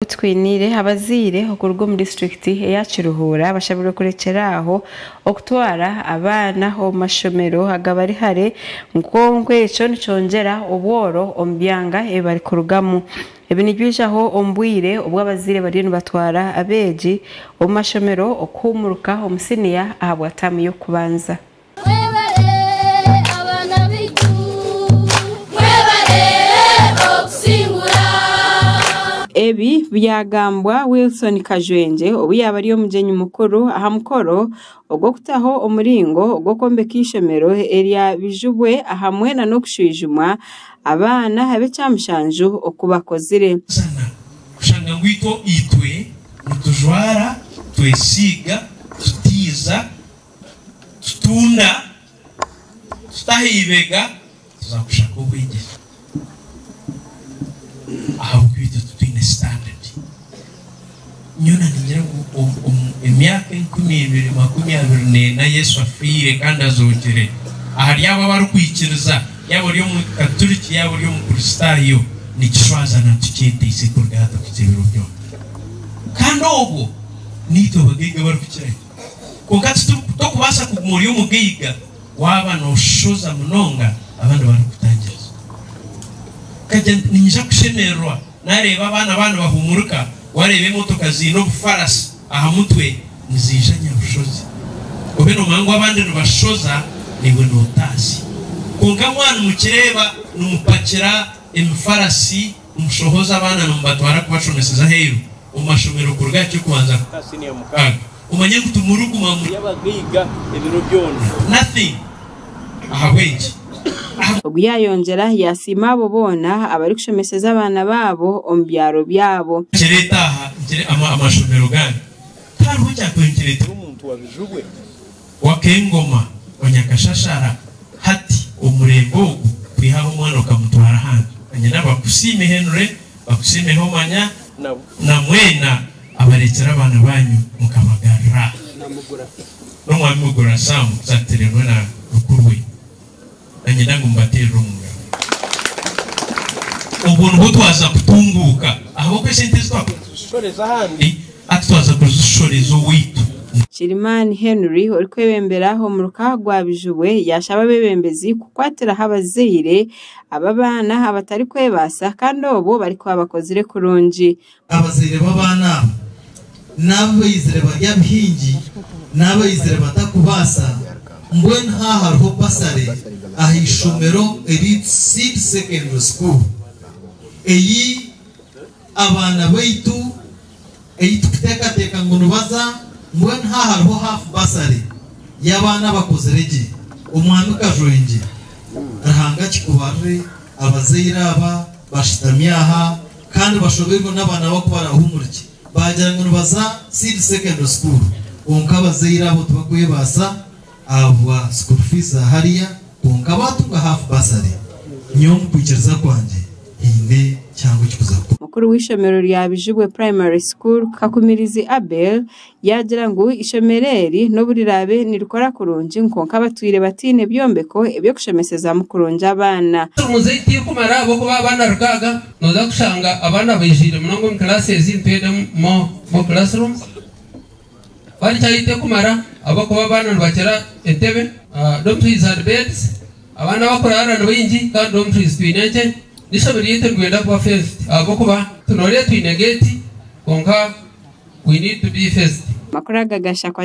twinire abazire okurwo mu district ya Kiruhura bashabira kurekeraho okutwara abana ho mashomero agabari hare ngongwe ico nicongera obworo ombyanga bari kurugamu ebinijwishaho ombwire ubwo abazire barino batwara abeji omashomero okumuruka omusiniya ahabwa tamu yo kubanza ebi byagambwa Wilson Kajwenje obuyaba ariyo mujenyi mukuru aha mukoro ogwo kutaho omuringo ogwo kombeka ishomero eria bijubwe ahamwe na nokushwijumwa abana habe cyamushanju okubakozire kushanga ngwito itwe mutujwara twesiga tutiza tutunda tutahibega tuzakushaka ubwigeze aho kwita tutine standard nyona ngira emyaka 2024 na Yesu afire kandi azogere ahari yaba bari kwikiriza yabo ryo mu Katolika yabo ryo mu Kristayo ni kishwaza na tukite isekurgata kutebero byo kandi obo nito bagiga bari kukire kokati to kubasa kugumuri umugiga waba no shoza munonga abandi bari kutangira kaje ninja kushemerwa nareba abana bahumuruka warebe motoka zino bufarasi aha mutwe nizijanya bushozi obeno mango abandi bashoza niwe notasi konga mwana mukireba numupakira emfarasi umushohoza abana numbatwara kubashomeseza hero umashomero kurga cyo kubanza kasini ya mukaga umanye kutumurugu mamu yabagiga ebiro byone nothing aha weje Oguyayongera yasima abo bona abari kushomeseza abana babo ombyaro byabo kiretaha amashomero gani kandi ujya kwengereta umuntu wabijubwe wakengoma onyakashashara hati umurembo kwihaho umwana ukamutwara hano anyina bakusime Henry bakusime homanya na mwena abarekera abana banyu mukabagarira no mwamugura samu zatererwe na rukurwe anyina ngumbatero munga ubuntu butwaza kutunguka aho kwesente twashoreza handi atwaza kuzushoreza witu Chirimani Henry uri kwebemberaho mu rukagwa bijubwe yashaba bebembezi kukwatira habazire ababana abatari kwebasa kandi obo bari kwabakozire kurunji abazire babana n'abayizire barya bihingi n'abayizire batakubasa mbwe nta hariho basare ahishomero eri seed secondary school eyi abana baitu eyi tukiteka ngo nubaza mbwe nta hariho half basare y'abana bakozerege umwami Kajwenje arahanga kikubarre abazira aba bashitamyaha kandi bashoberwa n'abana bako barahumurike bagira ngo nubaza seed secondary school onka abazira abo tubakuye basa aba school fees hariya onka batunga half basare nyom kwikiriza kwanje ine cyangwa kikuza mukuru w'ishomero rya bijubwe primary school Kakumirizi Abel yagira ngo ishomereri no burirabe nirukora kurunji nkonka batwire batine byombeko ebyo kushomeseza mu kurunja abana muzeiti kumara abo kuba abana rukaga noza kushanga abana bayijire munongo mu classes impede mo classrooms bari cyayite kumara abo kuba abana bakera entebe dormitories and beds abana bakorana n'abingi kandi dormitories twineke nishabiri yite ngwenda kuba first abo kuba tunore twinegeti konka we need to be first makora gagasha